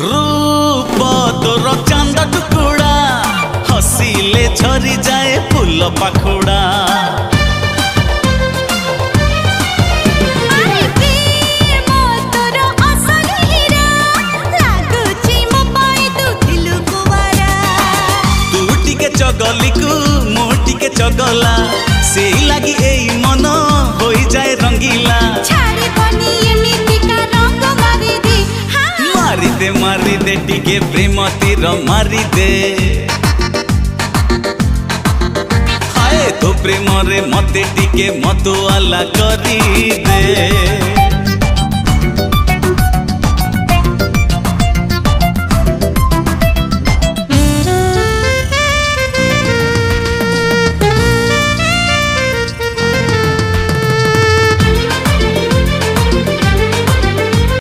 रूप तोर चांद टुकुड़ा हसिले झरी जाए फूल पाखुड़ा। चगली को मोटी के चगला से लगी ए मन हो जाए रंगीला। मारी दे टिके प्रेम तीर मारी दे। हाय तो प्रेम रे मते टिके मतवाला करी दे।